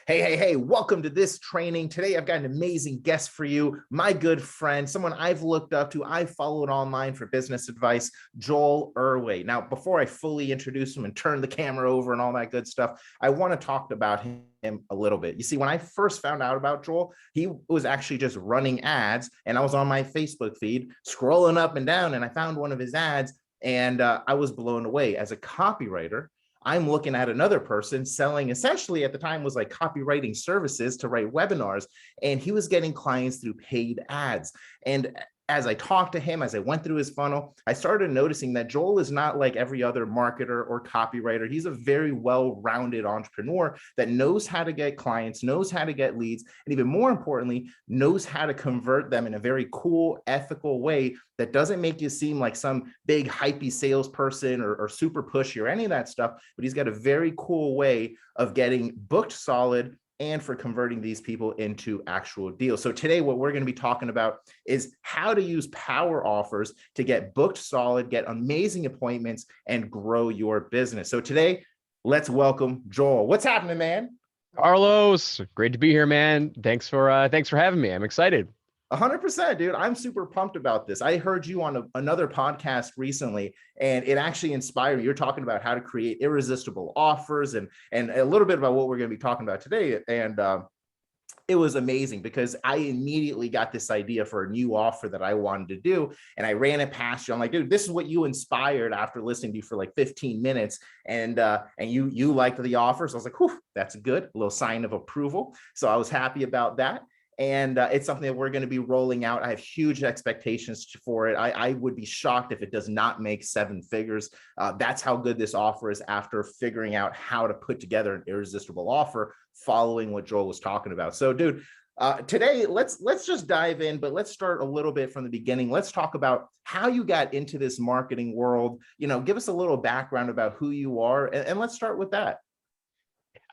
Hey, welcome to this training. Today, I've got an amazing guest for you, my good friend, someone I've looked up to, I followed online for business advice, Joel Erway. Now, before I fully introduce him and turn the camera over and all that good stuff, I want to talk about him a little bit. You see, when I first found out about Joel, he was actually just running ads, and I was on my Facebook feed, scrolling up and down, and I found one of his ads, and I was blown away. As a copywriter, I'm looking at another person selling, essentially at the time was like copywriting services to write webinars, and he was getting clients through paid ads. And as I talked to him, as I went through his funnel, I started noticing that Joel is not like every other marketer or copywriter. He's a very well-rounded entrepreneur that knows how to get clients, knows how to get leads, and even more importantly, knows how to convert them in a very cool, ethical way that doesn't make you seem like some big hypey salesperson or super pushy or any of that stuff, but he's got a very cool way of getting booked solid and for converting these people into actual deals. So today, what we're going to be talking about is how to use power offers to get booked solid, get amazing appointments, and grow your business. So today, let's welcome Joel. What's happening, man? Carlos, great to be here, man. Thanks for having me. I'm excited. 100%, dude. I'm super pumped about this. I heard you on another podcast recently, and it actually inspired me. You're talking about how to create irresistible offers and a little bit about what we're going to be talking about today. And it was amazing because I immediately got this idea for a new offer that I wanted to do. And I ran it past you. I'm like, dude, this is what you inspired after listening to you for like 15 minutes. And you liked the offer. So I was like, whew, that's good. A little sign of approval. So I was happy about that. And it's something that we're going to be rolling out. I have huge expectations for it. I would be shocked if it does not make seven figures. That's how good this offer is after figuring out how to put together an irresistible offer following what Joel was talking about. So, dude, today, let's just dive in, but let's start a little bit from the beginning. Let's talk about how you got into this marketing world. Give us a little background about who you are, and let's start with that.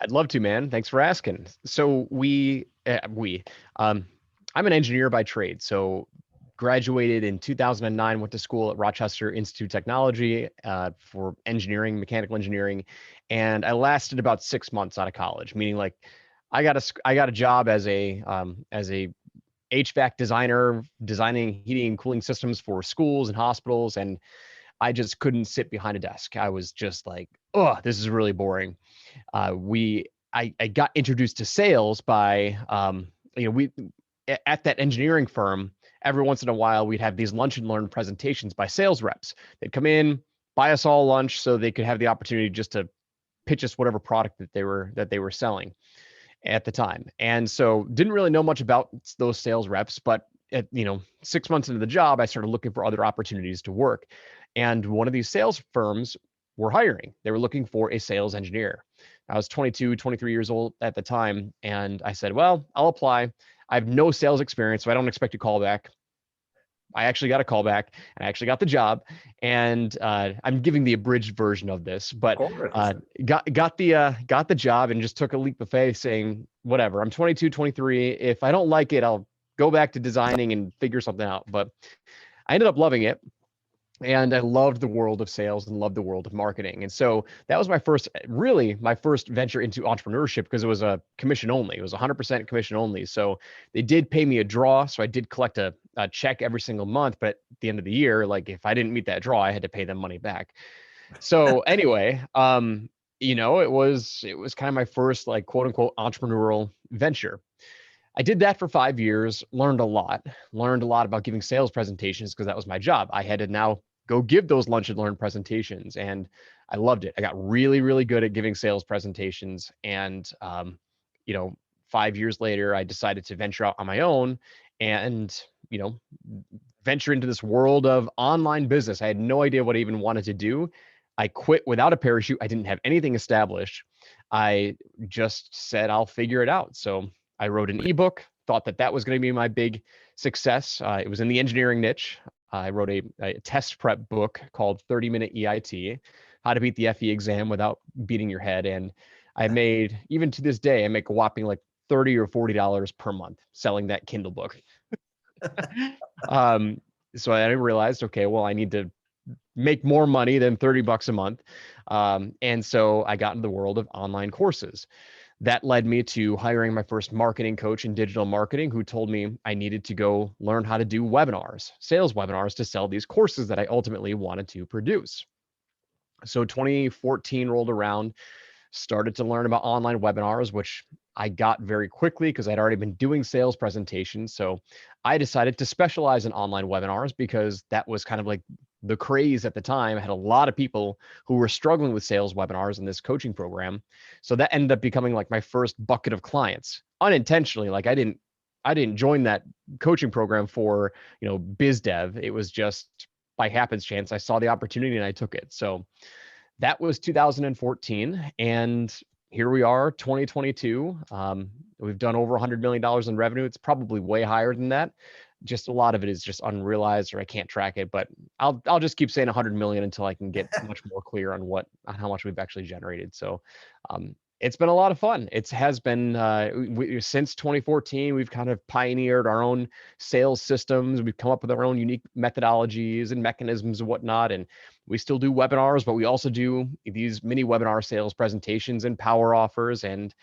I'd love to, man. Thanks for asking. So I'm an engineer by trade. So graduated in 2009, went to school at Rochester Institute of Technology for engineering, mechanical engineering. And I lasted about 6 months out of college, meaning like I got a job as a HVAC designer, designing heating and cooling systems for schools and hospitals. And I just couldn't sit behind a desk. I was just like, oh, this is really boring. I got introduced to sales by, we at that engineering firm, every once in a while, we'd have these lunch and learn presentations by sales reps. They'd come in, buy us all lunch so they could have the opportunity just to pitch us whatever product that they were selling at the time. And so didn't really know much about those sales reps, but at 6 months into the job, I started looking for other opportunities to work. And one of these sales firms were hiring. They were looking for a sales engineer. I was 22, 23 years old at the time. And I said, well, I'll apply. I have no sales experience, so I don't expect a call back. I actually got a call back and I actually got the job. And I'm giving the abridged version of this, but got the job and just took a leap of faith saying, whatever, I'm 22, 23. If I don't like it, I'll go back to designing and figure something out. But I ended up loving it. And I loved the world of sales and loved the world of marketing. And so that was my first venture into entrepreneurship because it was a commission only. It was 100% commission only. So they did pay me a draw. So I did collect a check every single month. But at the end of the year, like if I didn't meet that draw, I had to pay them money back. So anyway, it was kind of my first like quote unquote entrepreneurial venture. I did that for 5 years, learned a lot about giving sales presentations because that was my job. I had to now go give those lunch and learn presentations, and I loved it. I got really, really good at giving sales presentations. And, 5 years later, I decided to venture out on my own and, venture into this world of online business. I had no idea what I even wanted to do. I quit without a parachute. I didn't have anything established. I just said, I'll figure it out. So I wrote an ebook, thought that was going to be my big success. It was in the engineering niche. I wrote a test prep book called 30-Minute EIT, How to Beat the FE Exam Without Beating Your Head. And I made, even to this day, I make a whopping like $30 or $40 per month selling that Kindle book. So I realized, okay, well, I need to make more money than $30 a month. And so I got into the world of online courses. That led me to hiring my first marketing coach in digital marketing, who told me I needed to go learn how to do webinars, sales webinars, to sell these courses that I ultimately wanted to produce. So 2014 rolled around, started to learn about online webinars, which I got very quickly because I'd already been doing sales presentations. So I decided to specialize in online webinars because that was kind of like the craze at the time. I had a lot of people who were struggling with sales webinars in this coaching program. So that ended up becoming like my first bucket of clients unintentionally. Like I didn't join that coaching program for, biz dev. It was just by happenstance. I saw the opportunity and I took it. So that was 2014. And here we are, 2022. We've done over $100 million in revenue. It's probably way higher than that. Just a lot of it is just unrealized, or I can't track it, but I'll just keep saying 100 million until I can get much more clear on how much we've actually generated. So it's been a lot of fun. It has been since 2014, we've kind of pioneered our own sales systems. We've come up with our own unique methodologies and mechanisms and whatnot. And we still do webinars, but we also do these mini webinar sales presentations and power offers and,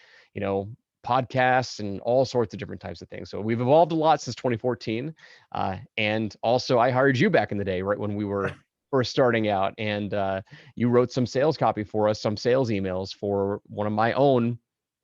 podcasts and all sorts of different types of things. So we've evolved a lot since 2014. And also I hired you back in the day, right when we were first starting out. And you wrote some sales copy for us, some sales emails for one of my own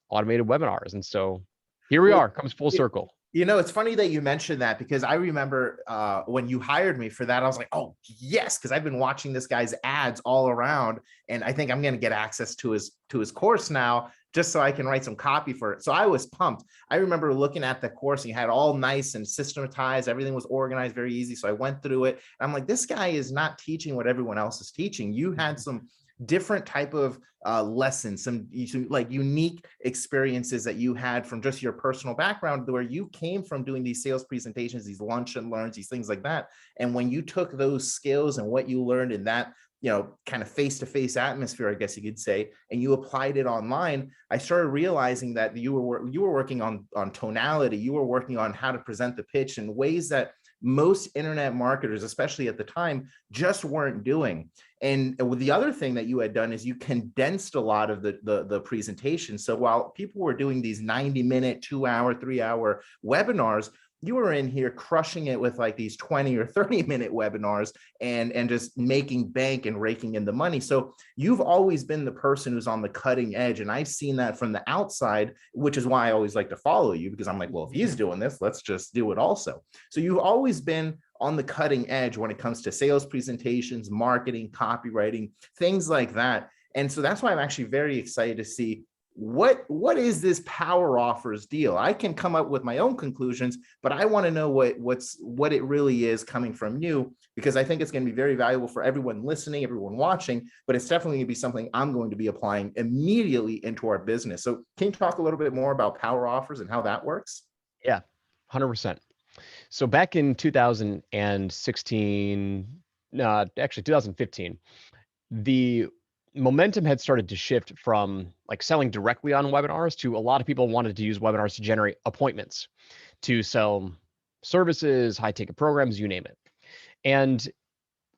automated webinars. And so here we are, comes full circle. It's funny that you mentioned that, because I remember when you hired me for that, I was like, oh, yes, because I've been watching this guy's ads all around, and I think I'm going to get access to his course now, just so I can write some copy for it. So I was pumped. I remember looking at the course, and you had all nice and systematized. Everything was organized, very easy. So I went through it. And I'm like, this guy is not teaching what everyone else is teaching. You had some different type of lessons, some like unique experiences that you had from just your personal background, where you came from doing these sales presentations, these lunch and learns, these things like that. And when you took those skills and what you learned in that, kind of face-to-face atmosphere, I guess you could say, and you applied it online, I started realizing that you were working on tonality, you were working on how to present the pitch in ways that most internet marketers, especially at the time, just weren't doing. And the other thing that you had done is you condensed a lot of the presentation. So while people were doing these 90-minute, 2-hour, 3-hour webinars, you were in here crushing it with like these 20 or 30-minute webinars and just making bank and raking in the money. So you've always been the person who's on the cutting edge. And I've seen that from the outside, which is why I always like to follow you, because I'm like, well, if he's doing this, let's just do it also. So you've always been on the cutting edge when it comes to sales presentations, marketing, copywriting, things like that. And so that's why I'm actually very excited to see what is this power offers deal. I can come up with my own conclusions, but I want to know what it really is coming from you, because I think it's going to be very valuable for everyone listening, everyone watching, but it's definitely going to be something I'm going to be applying immediately into our business. So can you talk a little bit more about power offers and how that works? Yeah, 100%. So back in 2016, actually 2015, the momentum had started to shift from like selling directly on webinars to a lot of people wanted to use webinars to generate appointments, to sell services, high ticket programs, you name it. And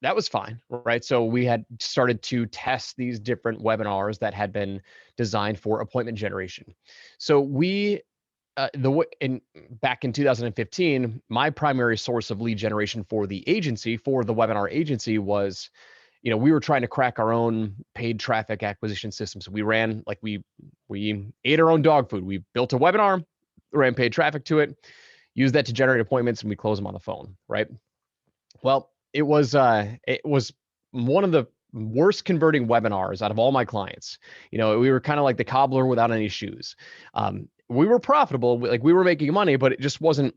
that was fine, right? So we had started to test these different webinars that had been designed for appointment generation. So we back in 2015, my primary source of lead generation for the agency, for the webinar agency, was, we were trying to crack our own paid traffic acquisition system. So we ran, like we ate our own dog food. We built a webinar, ran paid traffic to it, used that to generate appointments, and we close them on the phone, right? Well, it was one of the worst converting webinars out of all my clients. We were kind of like the cobbler without any shoes. We were profitable, like we were making money, but it wasn't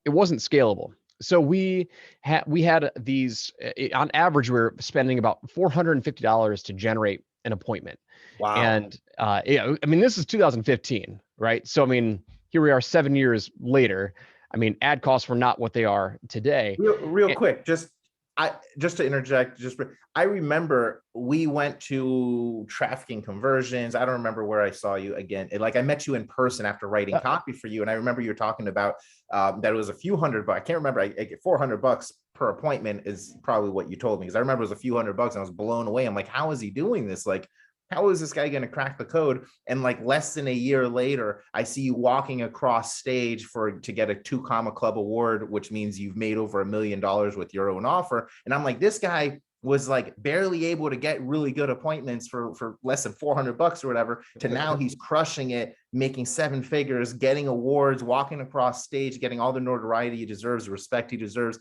scalable. So we had these, on average, we were spending about $450 to generate an appointment. Wow. And this is 2015, right? So here we are 7 years later. Ad costs were not what they are today. Real quick, just to interject, I remember we went to Trafficking Conversions. I don't remember where I saw you again. I met you in person after writing copy for you. And I remember you were talking about that it was a few $100. I can't remember. I get $400 per appointment is probably what you told me. Because I remember it was a few $100 and I was blown away. I'm like, how is he doing this? Like, how is this guy going to crack the code? And like less than a year later, I see you walking across stage to get a 2 Comma Club award, which means you've made over $1 million with your own offer. And I'm like, this guy was like barely able to get really good appointments for less than $400 or whatever, to now he's crushing it, making 7 figures, getting awards, walking across stage, getting all the notoriety he deserves, the respect he deserves,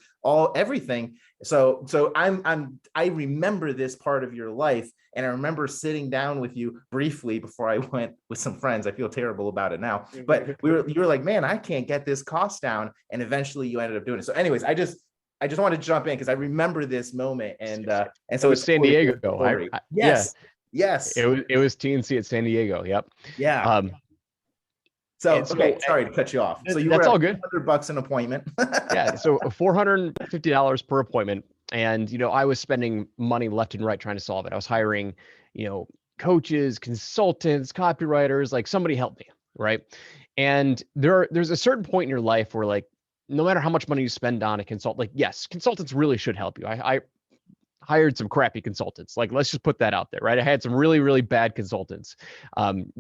everything. So I remember this part of your life. And I remember sitting down with you briefly before I went with some friends. I feel terrible about it now, but you were like, man, I can't get this cost down. And eventually you ended up doing it. So anyways, I just want to jump in because I remember this moment, and so it was San Diego. Yes. It was TNC at San Diego. Yep. Yeah. So okay, sorry to cut you off. So that's all good. $100 an appointment. Yeah. So $450 per appointment, and I was spending money left and right trying to solve it. I was hiring, coaches, consultants, copywriters. Like, somebody help me, right? And there's a certain point in your life where, like, no matter how much money you spend on a consultant, like, yes, consultants really should help you. I hired some crappy consultants. Like, let's just put that out there, right? I had some really, really bad consultants,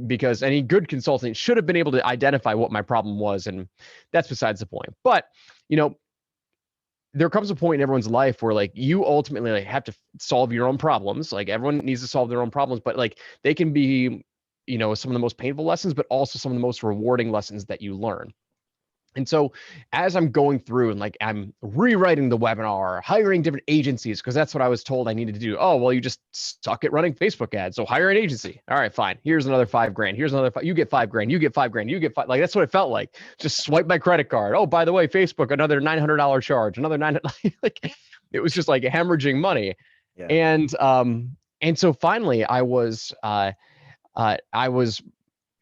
because any good consultant should have been able to identify what my problem was. And that's besides the point. But, there comes a point in everyone's life where, like, you ultimately, like, have to solve your own problems. Like, everyone needs to solve their own problems, but, like, they can be, some of the most painful lessons, but also some of the most rewarding lessons that you learn. And so as I'm going through and, like, I'm rewriting the webinar, hiring different agencies, because that's what I was told I needed to do. Oh, well, you just suck at running Facebook ads, so hire an agency. All right, fine. Here's another $5,000. Here's another you get $5,000. You get $5,000. You get $5,000. Like, that's what it felt like. Just swipe my credit card. Oh, by the way, Facebook, another $900 charge, another $900. Like, it was just like hemorrhaging money. Yeah. And so finally I was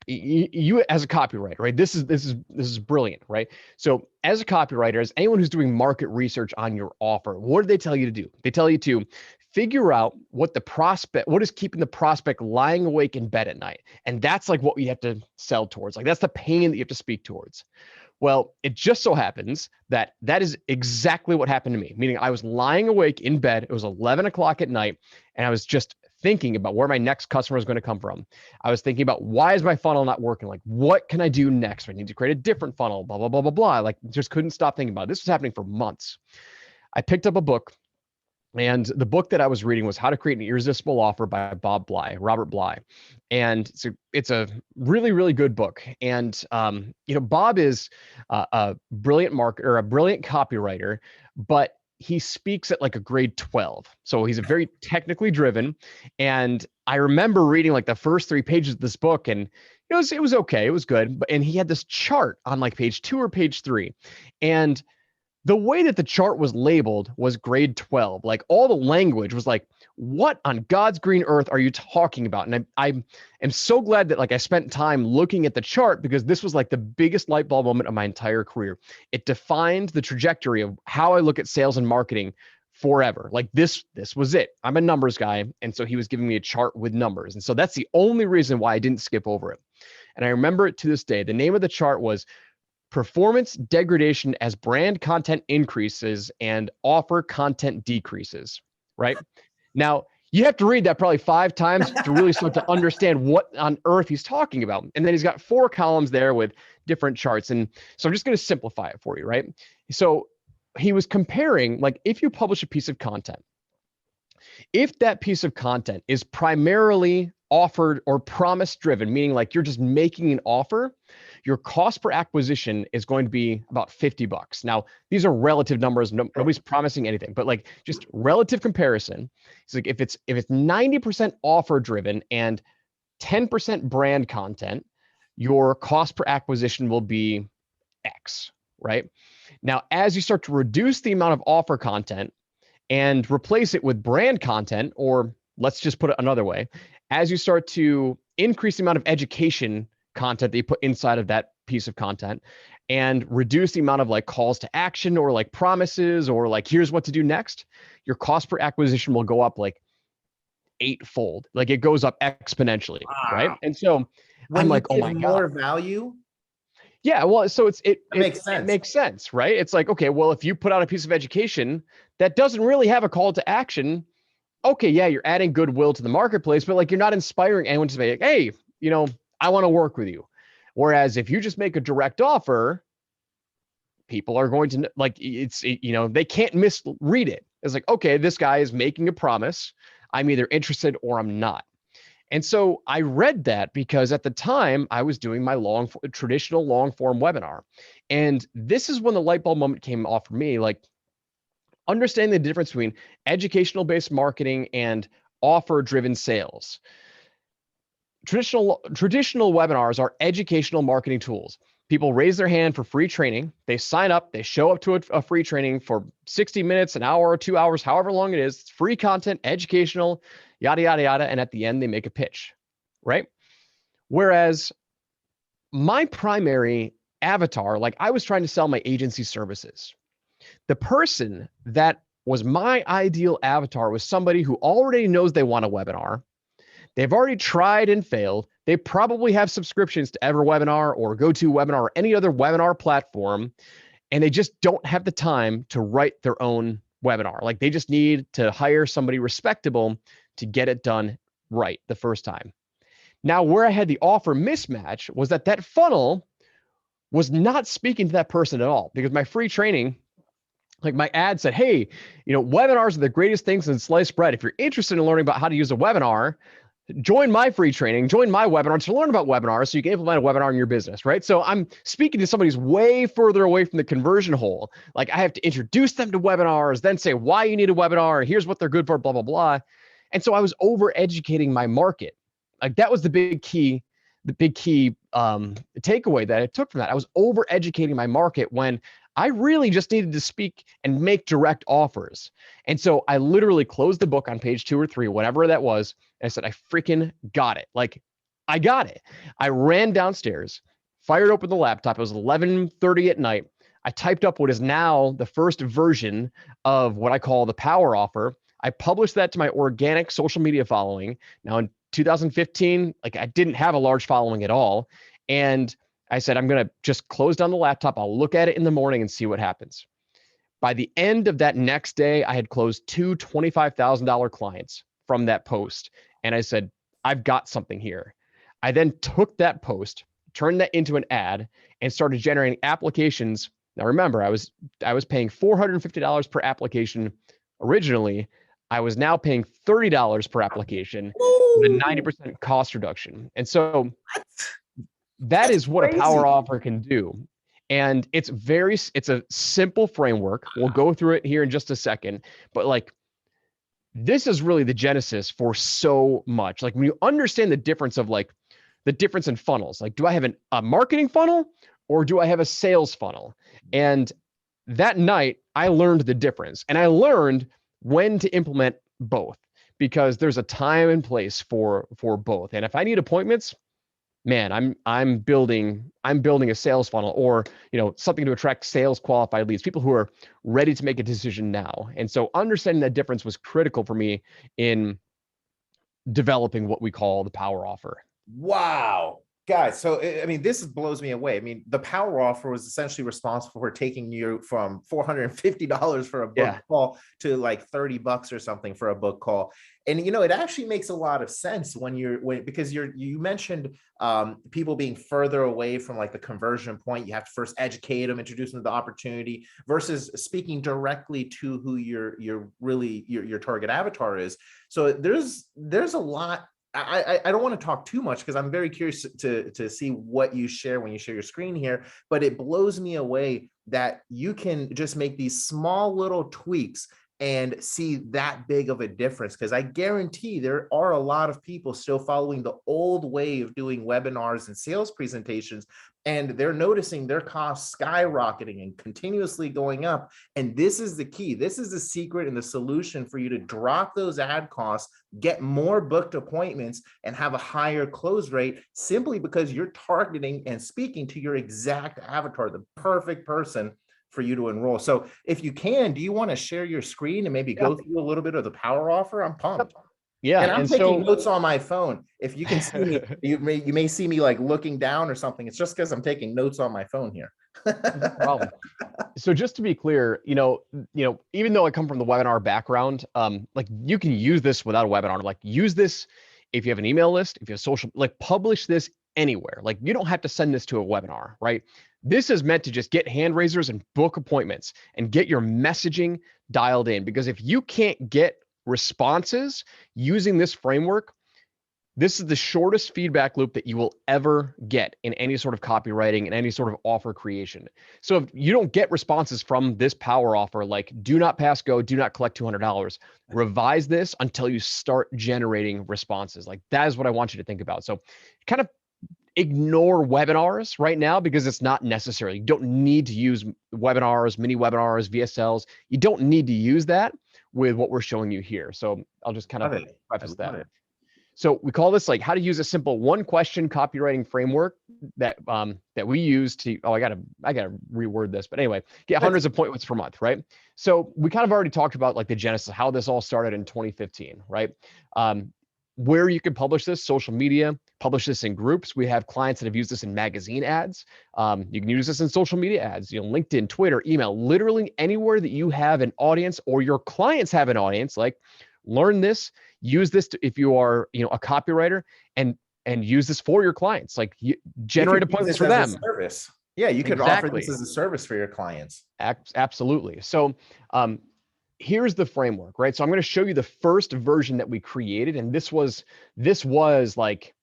you as a copywriter, right? This is brilliant, right? So as a copywriter, as anyone who's doing market research on your offer, what do they tell you to do? They tell you to figure out what is keeping the prospect lying awake in bed at night. And that's like what you have to sell towards. Like, that's the pain that you have to speak towards. Well, it just so happens that is exactly what happened to me, meaning I was lying awake in bed. It was 11 o'clock at night, and I was just thinking about where my next customer is going to come from. I was thinking about, why is my funnel not working? Like, what can I do next? I need to create a different funnel, blah, blah, blah, blah, blah. Like, just couldn't stop thinking about it. This was happening for months. I picked up a book, and the book that I was reading was How to Create an Irresistible Offer by Robert Bly. And it's a really, really good book. And, Bob is a brilliant marketer, or a brilliant copywriter, but he speaks at like a grade 12. So he's a very technically driven. And I remember reading like the first 3 pages of this book, and it was okay. It was good. And he had this chart on like page 2 or page 3. And the way that the chart was labeled was grade 12. Like, all the language was like, what on God's green earth are you talking about? And I am so glad that, like, I spent time looking at the chart, because this was like the biggest light bulb moment of my entire career. It defined the trajectory of how I look at sales and marketing forever. Like, this was it. I'm a numbers guy. And so he was giving me a chart with numbers. And so that's the only reason why I didn't skip over it. And I remember it to this day. The name of the chart was Performance Degradation as Brand Content Increases and Offer Content Decreases, right? Now, you have to read that probably 5 times to really start to understand what on earth he's talking about. And then he's got 4 columns there with different charts. And so I'm just going to simplify it for you, right? So he was comparing, like, if you publish a piece of content, if that piece of content is primarily offered or promise driven, meaning like you're just making an offer, your cost per acquisition is going to be about $50. Now, these are relative numbers. Nobody's promising anything, but like, just relative comparison. It's like, if it's 90% offer driven and 10% brand content, your cost per acquisition will be X, right? Now, as you start to reduce the amount of offer content and replace it with brand content, or let's just put it another way, as you start to increase the amount of education content that you put inside of that piece of content and reduce the amount of like calls to action or like promises or like, here's what to do next, your cost per acquisition will go up like 8-fold. Like, it goes up exponentially. Wow. Right. And so I'm like, oh my God. More value. Yeah, well, so it makes it sense. makes sense, right? It's like, okay, well, if you put out a piece of education that doesn't really have a call to action, okay, yeah, you're adding goodwill to the marketplace, but like you're not inspiring anyone to say, like, hey, I want to work with you. Whereas if you just make a direct offer, people are going to like they can't misread it. It's like, okay, this guy is making a promise. I'm either interested or I'm not. And so I read that because at the time I was doing my traditional long form webinar. And this is when the light bulb moment came off for me, like understanding the difference between educational based marketing and offer driven sales. Traditional webinars are educational marketing tools. People raise their hand for free training. They sign up, they show up to a free training for 60 minutes, an hour, 2 hours, however long it is. It's free content, educational, yada, yada, yada. And at the end, they make a pitch, right? Whereas my primary avatar, like I was trying to sell my agency services. The person that was my ideal avatar was somebody who already knows they want a webinar. They've already tried and failed. They probably have subscriptions to EverWebinar or GoToWebinar or any other webinar platform, and they just don't have the time to write their own webinar. Like they just need to hire somebody respectable to get it done right the first time. Now, where I had the offer mismatch was that funnel was not speaking to that person at all, because my free training, like my ad said, hey, webinars are the greatest things in sliced bread. If you're interested in learning about how to use a webinar, join my free training, join my webinar to learn about webinars so you can implement a webinar in your business, right? So I'm speaking to somebody who's way further away from the conversion hole. Like I have to introduce them to webinars, then say why you need a webinar, here's what they're good for, blah, blah, blah. And so I was over educating my market. Like that was the big key takeaway that I took from that. I was over educating my market when I really just needed to speak and make direct offers. And so I literally closed the book on page 2 or 3, whatever that was. And I said, I freaking got it. Like I got it. I ran downstairs, fired open the laptop. It was 11:30 at night. I typed up what is now the first version of what I call the power offer. I published that to my organic social media following. Now in 2015, like I didn't have a large following at all. And I said, I'm going to just close down the laptop. I'll look at it in the morning and see what happens. By the end of that next day, I had closed 2 $25,000 clients from that post. And I said, I've got something here. I then took that post, turned that into an ad, and started generating applications. Now, remember, I was paying $450 per application originally. I was now paying $30 per application with a 90% cost reduction. And so that is what a power offer can do. And it's a simple framework. We'll go through it here in just a second, but like, this is really the genesis for so much. Like when you understand the difference in funnels, like, do I have a marketing funnel or do I have a sales funnel? And that night I learned the difference, and I learned when to implement both, because there's a time and place for both. And if I need appointments, man, I'm building a sales funnel, or something to attract sales qualified leads, people who are ready to make a decision now. And so understanding that difference was critical for me in developing what we call the power offer. Wow. Guys, so I mean, this blows me away. I mean, the power offer was essentially responsible for taking you from $450 for a book call to like $30 or something for a book call. And it actually makes a lot of sense because you mentioned people being further away from like the conversion point. You have to first educate them, introduce them to the opportunity, versus speaking directly to who your target avatar is. So there's a lot. I don't want to talk too much because I'm very curious to see what you share when you share your screen here, but it blows me away that you can just make these small little tweaks and see that big of a difference. Because I guarantee there are a lot of people still following the old way of doing webinars and sales presentations, and they're noticing their costs skyrocketing and continuously going up. And this is the key. This is the secret and the solution for you to drop those ad costs, get more booked appointments, and have a higher close rate, simply because you're targeting and speaking to your exact avatar, the perfect person for you to enroll. So if you can, do you want to share your screen and maybe go through a little bit of the power offer? I'm pumped. Yeah. And I'm And taking so notes on my phone. If you can see me, you may see me like looking down or something. It's just because I'm taking notes on my phone here. no problem. So just to be clear, even though I come from the webinar background, like you can use this without a webinar. Like use this if you have an email list, if you have social, like publish this anywhere. Like you don't have to send this to a webinar, right? This is meant to just get hand raisers and book appointments and get your messaging dialed in. Because if you can't get responses using this framework, this is the shortest feedback loop that you will ever get in any sort of copywriting and any sort of offer creation. So if you don't get responses from this power offer, like do not pass go, do not collect $200, revise this until you start generating responses. Like that is what I want you to think about. So kind of ignore webinars right now because it's not necessary. You don't need to use webinars, mini webinars, VSLs. You don't need to use that with what we're showing you here. So I'll just kind of preface that. So we call this like how to use a simple one question copywriting framework that that we use to, I gotta reword this, but anyway, get hundreds of appointments per month, right? So we kind of already talked about like the genesis, how this all started in 2015, right? Where you can publish this, social media, publish this in groups. We have clients that have used this in magazine ads. You can use this in social media ads, LinkedIn, Twitter, email, literally anywhere that you have an audience or your clients have an audience. Like learn this, use this if you are, a copywriter, and use this for your clients. Like generate appointments for them. Service. Yeah, you could offer this as a service for your clients. Absolutely. So here's the framework, right? So I'm going to show you the first version that we created, and this was like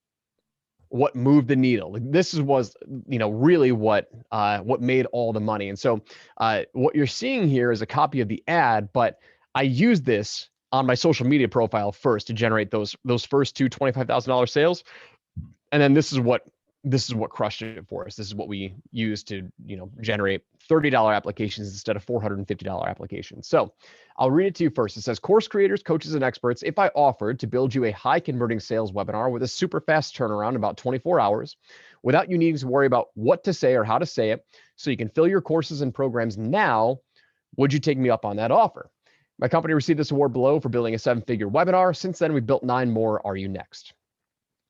what moved the needle. Like this was really what made all the money. And so what you're seeing here is a copy of the ad, but I used this on my social media profile first to generate those first two $25,000 sales. And then this is what crushed it for us. This is what we use to, generate $30 applications instead of $450 applications. So I'll read it to you first. It says, course creators, coaches, and experts, if I offered to build you a high converting sales webinar with a super fast turnaround, about 24 hours, without you needing to worry about what to say or how to say it, so you can fill your courses and programs now, would you take me up on that offer? My company received this award below for building a 7-figure webinar. Since then, we've built 9 more. Are you next?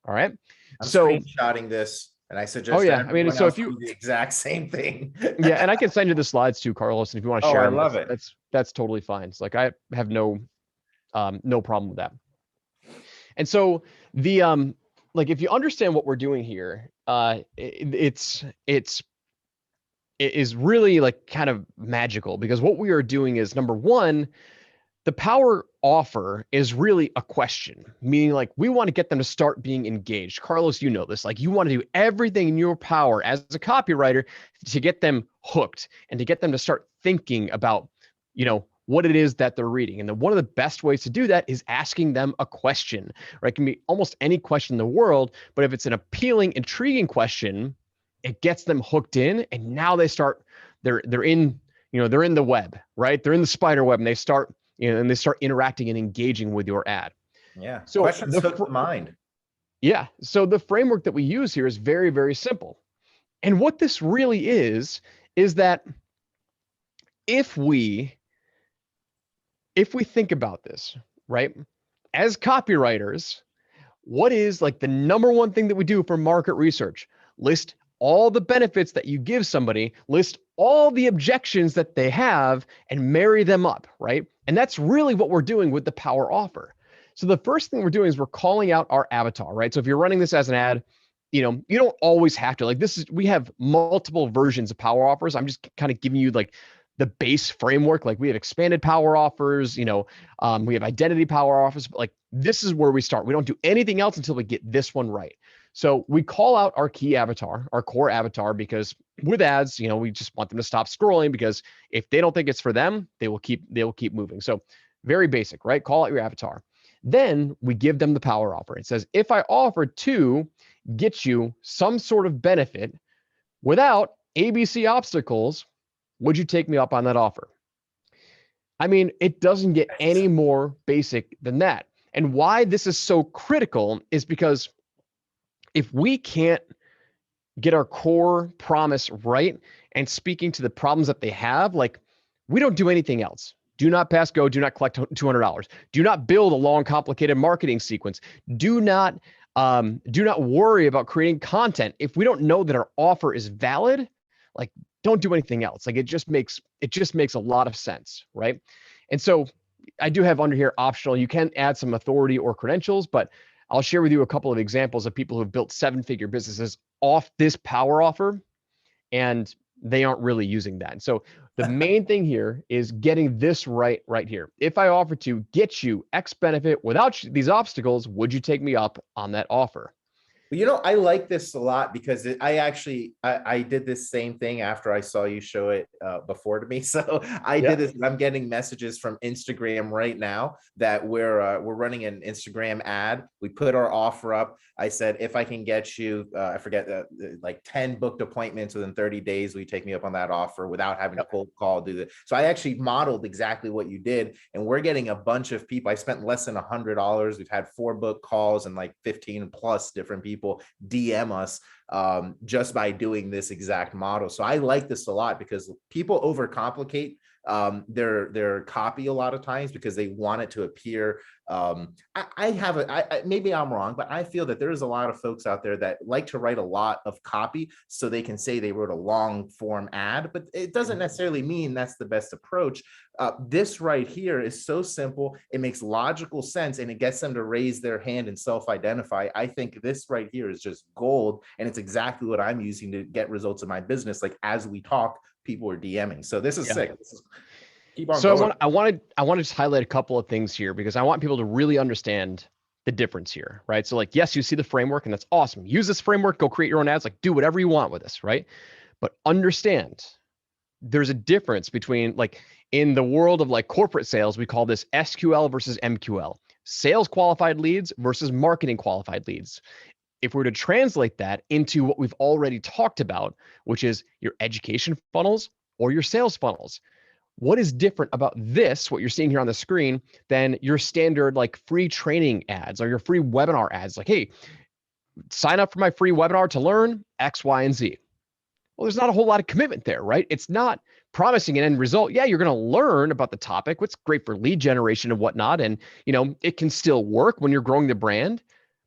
All right. I'm screenshotting this, and I suggest. Oh yeah, I mean, so if you do the exact same thing. Yeah, and I can send you the slides too, Carlos. And if you want to share, I love it. That's totally fine. It's like I have no problem with that. And so the like if you understand what we're doing here, it is really like kind of magical, because what we are doing is, number one, the power offer is really a question, meaning like we want to get them to start being engaged. Carlos, you know this, like you want to do everything in your power as a copywriter to get them hooked and to get them to start thinking about, what it is that they're reading. And one of the best ways to do that is asking them a question, right? It can be almost any question in the world, but if it's an appealing, intriguing question, it gets them hooked in, and now they're in, they're in the web, right? They're in the spider web, and they start interacting and engaging with your ad. Yeah. So questions hook the mind. Yeah. So the framework that we use here is very, very simple. And what this really is that if we think about this, right, as copywriters, what is like the number one thing that we do for market research? List all the benefits that you give somebody, list all the objections that they have, and marry them up, right? And that's really what we're doing with the power offer. So the first thing we're doing is we're calling out our avatar, right? So if you're running this as an ad, you don't always have to, like we have multiple versions of power offers. I'm just kind of giving you like the base framework. Like we have expanded power offers, we have identity power offers, but like this is where we start. We don't do anything else until we get this one right. So we call out our key avatar, our core avatar, because with ads, we just want them to stop scrolling, because if they don't think it's for them, they will keep moving. So very basic, right? Call out your avatar. Then we give them the power offer. It says, if I offer to get you some sort of benefit without ABC obstacles, would you take me up on that offer? I mean, it doesn't get any more basic than that. And why this is so critical is because if we can't get our core promise right and speaking to the problems that they have, like we don't do anything else. Do not pass go. Do not collect $200. Do not build a long, complicated marketing sequence. Do not worry about creating content. If we don't know that our offer is valid, like, don't do anything else. Like, it just makes a lot of sense, right? And so I do have under here optional. You can add some authority or credentials, but I'll share with you a couple of examples of people who have built 7-figure businesses off this power offer, and they aren't really using that. And so the main thing here is getting this right here. If I offer to get you X benefit without these obstacles, would you take me up on that offer? You know, I like this a lot because I did this same thing after I saw you show it before to me. So I did this. I'm getting messages from Instagram right now that we're running an Instagram ad. We put our offer up. I said, if I can get you, I forget, like 10 booked appointments within 30 days, will you take me up on that offer without having to cold call, do that? So I actually modeled exactly what you did, and we're getting a bunch of people. I spent less than $100. We've had 4 book calls and like 15 plus different people DM us just by doing this exact model. So I like this a lot because people overcomplicate their copy a lot of times because they want it to appear. Maybe I'm wrong, but I feel that there's a lot of folks out there that like to write a lot of copy so they can say they wrote a long form ad, but it doesn't necessarily mean that's the best approach. This right here is so simple. It makes logical sense and it gets them to raise their hand and self-identify. I think this right here is just gold, and it's exactly what I'm using to get results in my business. Like, as we talk, people are DMing. So this is sick. Keep on going. I want to just highlight a couple of things here because I want people to really understand the difference here, right? So like, yes, you see the framework and that's awesome. Use this framework, go create your own ads, like do whatever you want with this, right? But understand there's a difference between, like, in the world of like corporate sales, we call this SQL versus MQL, sales qualified leads versus marketing qualified leads. If we were to translate that into what we've already talked about, which is your education funnels or your sales funnels, what is different about this, what you're seeing here on the screen, than your standard like free training ads or your free webinar ads? Like, hey, sign up for my free webinar to learn X, Y, and Z. Well, there's not a whole lot of commitment there, right? It's not promising an end result. Yeah, you're going to learn about the topic, what's great for lead generation and whatnot. And, you know, it can still work when you're growing the brand.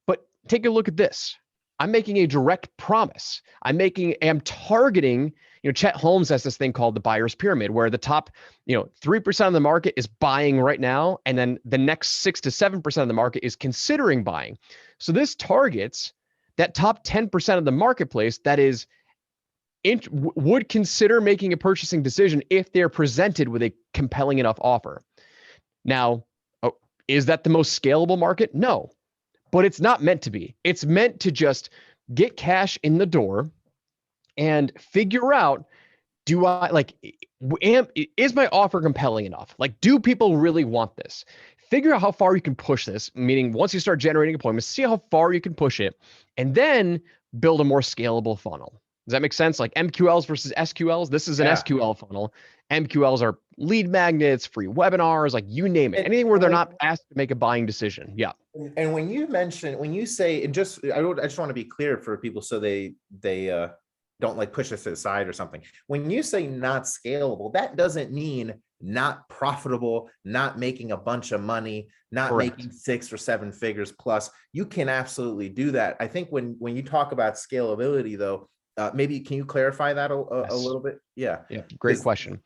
But take a look at this. I'm making a direct promise. I'm targeting, you know, Chet Holmes has this thing called the buyer's pyramid, where the top, 3% of the market is buying right now. And then the next 6 to 7% of the market is considering buying. So this targets that top 10% of the marketplace that is would consider making a purchasing decision if they're presented with a compelling enough offer. Now, is that the most scalable market? No, but it's not meant to be. It's meant to just get cash in the door and figure out, is my offer compelling enough? Like, do people really want this? Figure out how far you can push this, meaning once you start generating appointments, see how far you can push it, and then build a more scalable funnel. Does that make sense? Like MQLs versus SQLs. This is an SQL funnel. MQLs are lead magnets, free webinars, like you name it. Anything where they're not asked to make a buying decision. Yeah. And when you say, I just want to be clear for people so they don't like push us aside or something. When you say not scalable, that doesn't mean not profitable, not making a bunch of money, not Correct. Making 6 or 7 figures plus. You can absolutely do that. I think when you talk about scalability though, maybe can you clarify that a little bit? Yeah. Great question.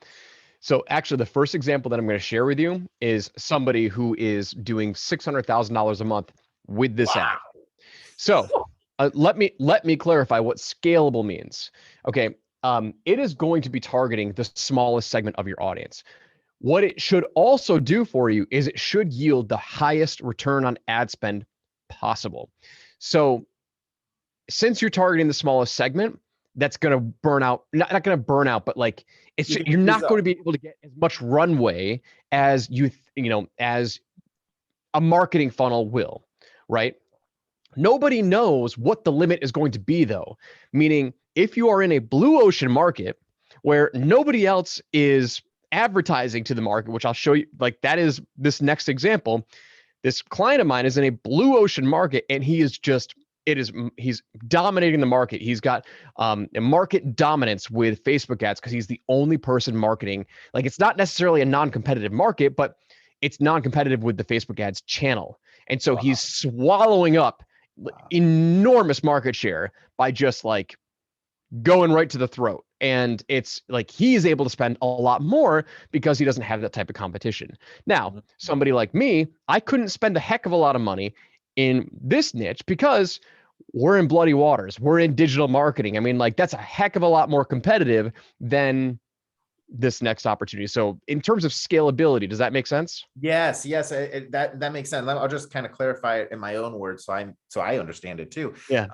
So actually the first example that I'm going to share with you is somebody who is doing $600,000 a month with this ad. So let me clarify what scalable means. Okay. It is going to be targeting the smallest segment of your audience. What it should also do for you is it should yield the highest return on ad spend possible. So since you're targeting the smallest segment, that's going to burn out, not going to burn out, but like you're not going to be able to get as much runway as as a marketing funnel will, right? Nobody knows what the limit is going to be though. Meaning if you are in a blue ocean market where nobody else is advertising to the market, which I'll show you, like that is this next example. This client of mine is in a blue ocean market and he is just he's dominating the market. He's got a market dominance with Facebook ads because he's the only person marketing. Like, it's not necessarily a non-competitive market, but it's non-competitive with the Facebook ads channel. And so he's swallowing up enormous market share by just like going right to the throat. And it's like he's able to spend a lot more because he doesn't have that type of competition. Now, somebody like me, I couldn't spend a heck of a lot of money in this niche because we're in bloody waters. We're in digital marketing. I mean, like, that's a heck of a lot more competitive than this next opportunity. So in terms of scalability, does that make sense? Yes, yes, that makes sense. I'll just kind of clarify it in my own words, so I understand it too. Yeah.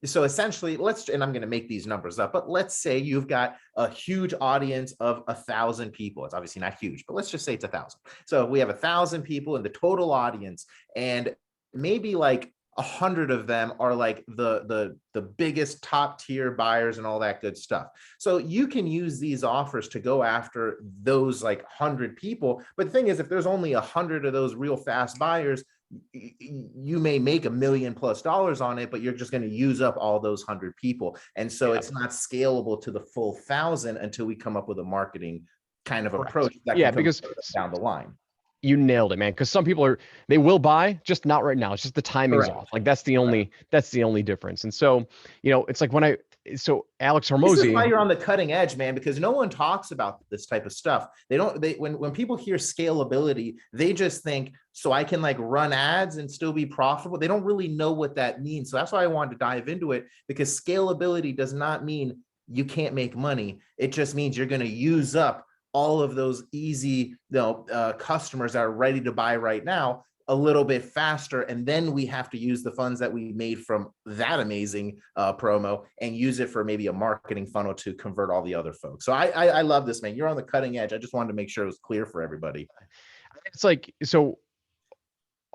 So essentially, and I'm going to make these numbers up, but let's say you've got a huge audience of 1,000 people. It's obviously not huge, but let's just say it's 1,000. So we have 1,000 people in the total audience, and maybe like 100 of them are like the biggest top tier buyers and all that good stuff. So you can use these offers to go after those like 100 people. But the thing is, if there's only 100 of those real fast buyers, you may make $1 million+ on it, but you're just going to use up all those 100 people. And so it's not scalable to the full 1,000 until we come up with a marketing kind of approach that can because down the line. You nailed it, man. Because some people they will buy, just not right now. It's just the timing's off. Like, that's the only difference. And so, it's like Alex Hormozi. This is why you're on the cutting edge, man, because no one talks about this type of stuff. When people hear scalability, they just think, so I can like run ads and still be profitable. They don't really know what that means. So that's why I wanted to dive into it, because scalability does not mean you can't make money. It just means you're going to use up all of those easy, customers that are ready to buy right now a little bit faster. And then we have to use the funds that we made from that amazing promo and use it for maybe a marketing funnel to convert all the other folks. So I love this, man. You're on the cutting edge. I just wanted to make sure it was clear for everybody. It's like, so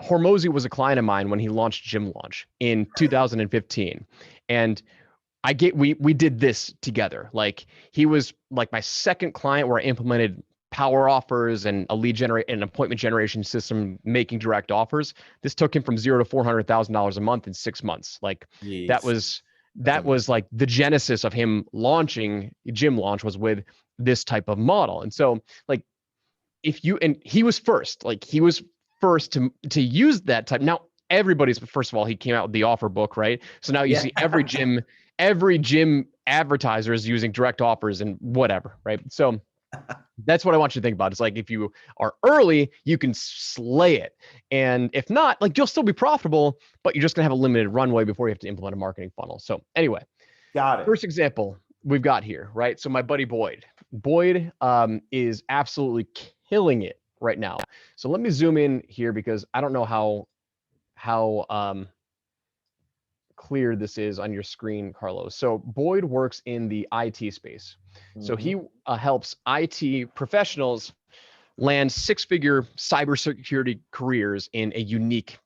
Hormozi was a client of mine when he launched Gym Launch in 2015. And we did this together. Like, he was like my second client where I implemented power offers and an appointment generation system, making direct offers. This took him from $0 to $400,000 a month in 6 months. Like, Jeez. that was like the genesis of him launching Gym Launch, was with this type of model. And so, like, he was first to use that type. Now, first of all, he came out with the offer book, right? So now you see every gym advertiser is using direct offers and whatever, right? So that's what I want you to think about. It's like, if you are early, you can slay it. And if not, like, you'll still be profitable, but you're just gonna have a limited runway before you have to implement a marketing funnel. So anyway, got it. First example we've got here, right? So my buddy Boyd is absolutely killing it right now. So let me zoom in here, because I don't know how clear this is on your screen, Carlos. So Boyd works in the IT space. So he helps IT professionals land 6-figure cybersecurity careers in a unique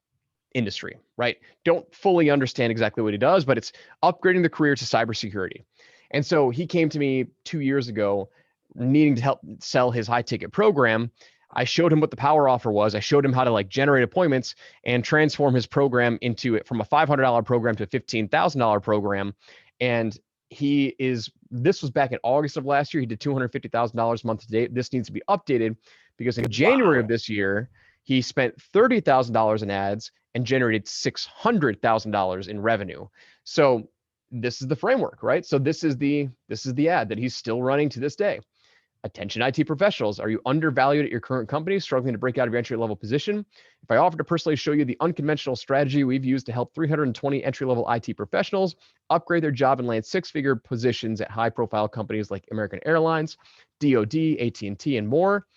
industry, right? Don't fully understand exactly what he does, but it's upgrading the career to cybersecurity. And so he came to me 2 years ago needing to help sell his high ticket program. I showed him what the power offer was. I showed him how to like generate appointments and transform his program from a $500 program to a $15,000 program. And this was back in August of last year. He did $250,000 month to date. This needs to be updated because in January of this year, he spent $30,000 in ads and generated $600,000 in revenue. So this is the framework, right? So this is the ad that he's still running to this day. Attention IT professionals, are you undervalued at your current company, struggling to break out of your entry-level position? If I offer to personally show you the unconventional strategy we've used to help 320 entry-level IT professionals upgrade their job and land 6-figure positions at high-profile companies like American Airlines, DoD, AT&T, and more,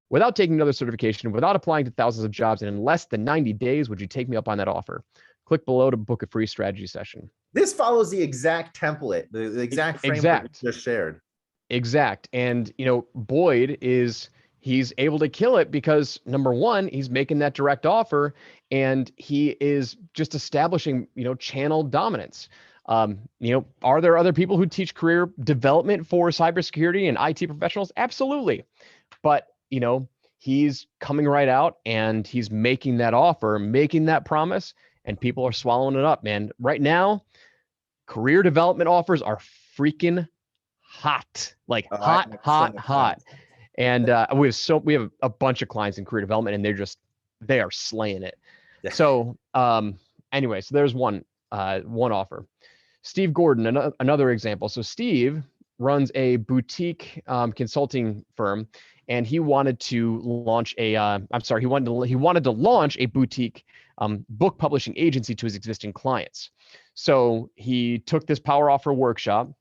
without taking another certification, without applying to thousands of jobs, and in less than 90 days, would you take me up on that offer? Click below to book a free strategy session. This follows the exact template, the exact framework you just shared. Exact. And, Boyd he's able to kill it because, number one, he's making that direct offer and he is just establishing, channel dominance. Are there other people who teach career development for cybersecurity and IT professionals? Absolutely. But, he's coming right out and he's making that offer, making that promise, and people are swallowing it up, man. Right now, career development offers are freaking hot, like That hot, makes so hot, much hot. sense. And we have a bunch of clients in career development, and they are slaying it. Yeah. So anyway, so there's one offer. Steve Gordon, another example. So Steve runs a boutique consulting firm, and he wanted to launch he wanted to launch a boutique book publishing agency to his existing clients. So he took this power offer workshop,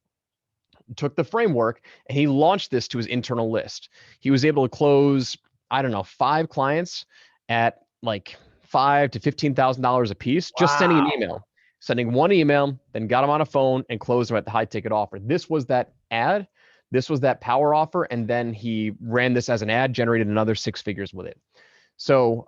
took the framework, and he launched this to his internal list. He was able to close, I don't know, 5 clients at like $5,000 to $15,000 a piece, just sending an email, sending one email, then got them on a phone and closed them at the high ticket offer. This was that ad. This was that power offer. And then he ran this as an ad, generated another 6 figures with it. So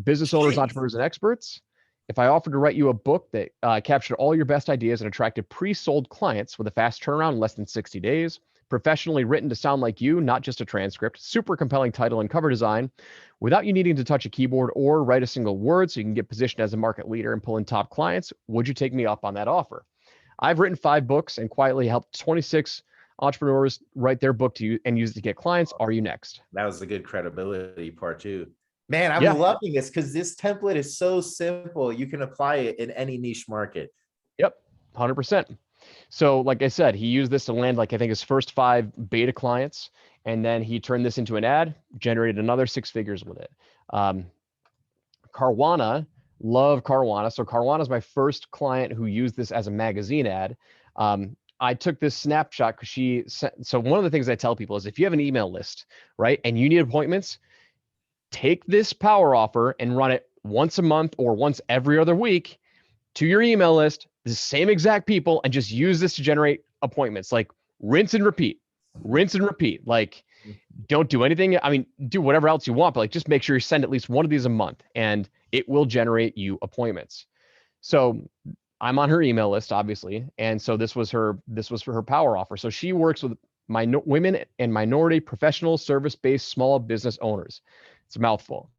business owners, entrepreneurs, and experts, if I offered to write you a book that captured all your best ideas and attracted pre-sold clients with a fast turnaround in less than 60 days, professionally written to sound like you, not just a transcript, super compelling title and cover design, without you needing to touch a keyboard or write a single word so you can get positioned as a market leader and pull in top clients, would you take me up on that offer? I've written 5 books and quietly helped 26 entrepreneurs write their book to you and use it to get clients. Are you next? That was a good credibility part too. Man, I'm Yeah. loving this because this template is so simple. You can apply it in any niche market. Yep, 100%. So like I said, he used this to land, like, I think his first 5 beta clients, and then he turned this into an ad, generated another 6 figures with it. Caruana, love Caruana. So Caruana is my first client who used this as a magazine ad. I took this snapshot because she sent, so one of the things I tell people is if you have an email list, right, and you need appointments, take this power offer and run it once a month or once every other week to your email list, the same exact people, and just use this to generate appointments. Like rinse and repeat, rinse and repeat. Like don't do anything. I mean, do whatever else you want, but like just make sure you send at least one of these a month and it will generate you appointments. So I'm on her email list, obviously. And so this was for her power offer. So she works with women and minority professional service-based small business owners. It's a mouthful.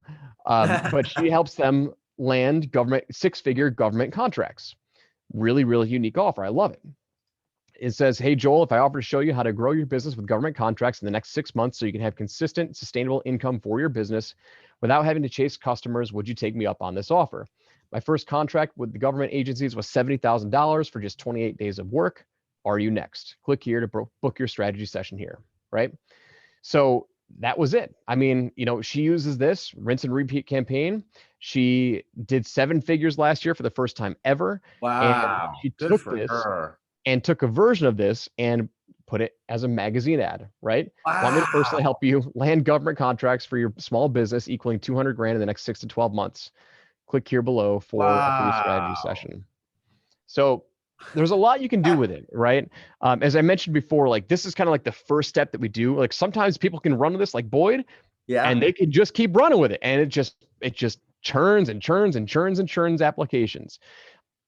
But she helps them land 6-figure government contracts. Really, really unique offer. I love it. It says, hey, Joel, if I offer to show you how to grow your business with government contracts in the next 6 months so you can have consistent, sustainable income for your business without having to chase customers, would you take me up on this offer? My first contract with the government agencies was $70,000 for just 28 days of work. Are you next? Click here to book your strategy session here, right? So that was it. I mean, she uses this rinse and repeat campaign. She did 7 figures last year for the first time ever. Wow. And she Good took for this her. and took a version of this and put it as a magazine ad, right? Wow. Want me to personally help you land government contracts for your small business equaling 200 grand in the next 6 to 12 months. Click here below for a free strategy session. So there's a lot you can do with it, right? As I mentioned before, like this is kind of like the first step that we do. Like sometimes people can run with this like Boyd, and they can just keep running with it. And it just churns and churns and churns and churns applications.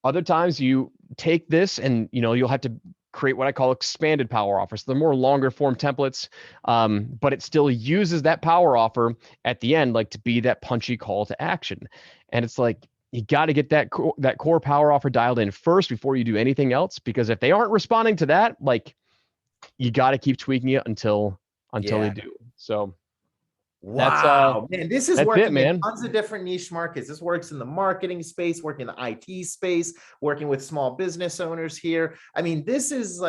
Other times you take this and, you'll have to create what I call expanded power offers. So they're more longer form templates, but it still uses that power offer at the end, like to be that punchy call to action. And it's like, you got to get that core power offer dialed in first before you do anything else, because if they aren't responding to that, like you got to keep tweaking it until they do. So wow, man, this is working in man. tons of different niche markets. This works in the marketing space, working in the IT space, working with small business owners here. I mean, this is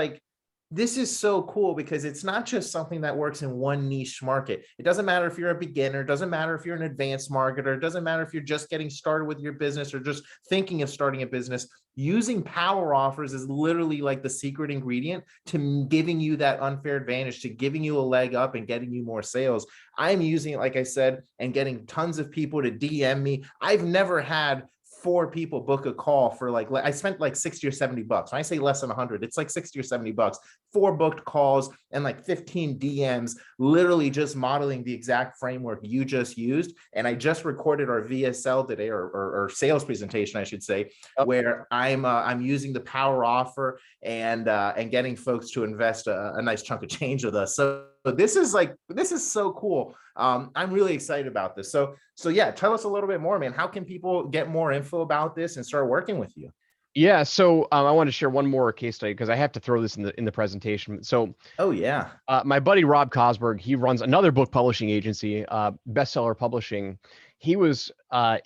so cool because it's not just something that works in one niche market. It doesn't matter if you're a beginner, it doesn't matter if you're an advanced marketer, it doesn't matter if you're just getting started with your business or just thinking of starting a business. Using power offers is literally like the secret ingredient to giving you that unfair advantage, to giving you a leg up and getting you more sales. I'm using it, like I said, and getting tons of people to DM me. I've never had 4 people book a call for I spent like 60 or 70 bucks. When I say less than 100, it's like 60 or 70 bucks 4 booked calls and like 15 DMs, literally just modeling the exact framework you just used. And I just recorded our VSL today, or sales presentation, I should say, where I'm using the power offer and getting folks to invest a nice chunk of change with us. So this is so cool. I'm really excited about this. So yeah, tell us a little bit more, man. How can people get more info about this and start working with you? Yeah, so I want to share one more case study because I have to throw this in the presentation. So, oh yeah, my buddy Rob Cosberg, he runs another book publishing agency, Bestseller Publishing. He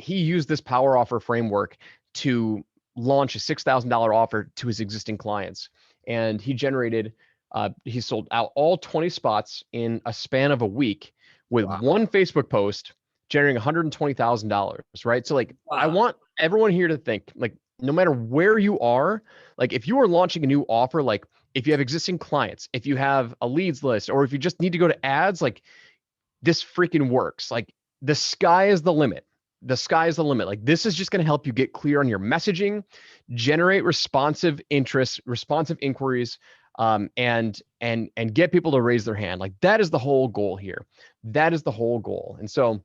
used this power offer framework to launch a $6,000 offer to his existing clients, and he sold out all 20 spots in a span of a week with one Facebook post, generating $120,000. Right, so like I want everyone here to think like, no matter where you are, like if you are launching a new offer, like if you have existing clients, if you have a leads list, or if you just need to go to ads, like this freaking works. Like the sky is the limit. The sky is the limit. Like this is just going to help you get clear on your messaging, generate responsive interest, responsive inquiries, and get people to raise their hand. Like that is the whole goal here. That is the whole goal. And so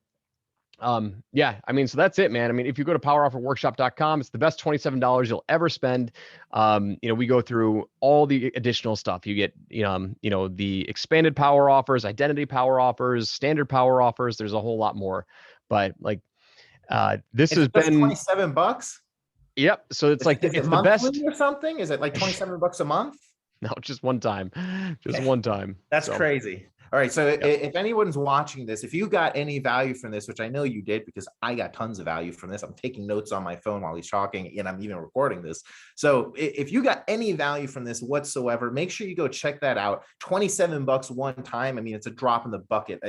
yeah, I mean, so that's it, man. I mean, if you go to powerofferworkshop.com, it's the best $27 you'll ever spend. We go through all the additional stuff. You get, the expanded power offers, identity power offers, standard power offers. There's a whole lot more, but like, this has been $27. Yep. So it's like, it's the best or something. Is it like $27 a month? No, just one time, just one time. That's crazy. All right. So if anyone's watching this, if you got any value from this, which I know you did, because I got tons of value from this, I'm taking notes on my phone while he's talking and I'm even recording this. So if you got any value from this whatsoever, make sure you go check that out. $27 one time. I mean, it's a drop in the bucket.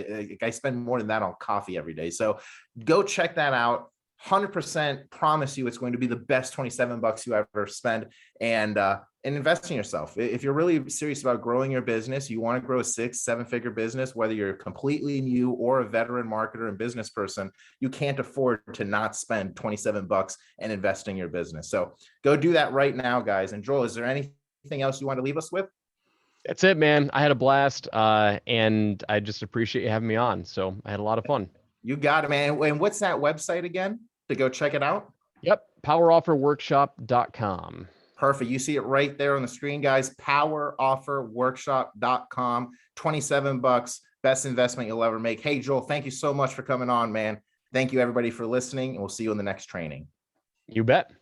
I spend more than that on coffee every day. So go check that out. 100% promise you it's going to be the best $27 you ever spend, and invest in yourself. If you're really serious about growing your business, you want to grow a 6-7-figure business, whether you're completely new or a veteran marketer and business person, you can't afford to not spend $27 and invest in your business. So go do that right now, guys. And Joel, is there anything else you want to leave us with? That's it, man. I had a blast, and I just appreciate you having me on. So I had a lot of fun. You got it, man. And what's that website again to go check it out? Yep. powerofferworkshop.com. Perfect. You see it right there on the screen, guys. powerofferworkshop.com. $27. Best investment you'll ever make. Hey, Joel, thank you so much for coming on, man. Thank you, everybody, for listening, and we'll see you in the next training. You bet.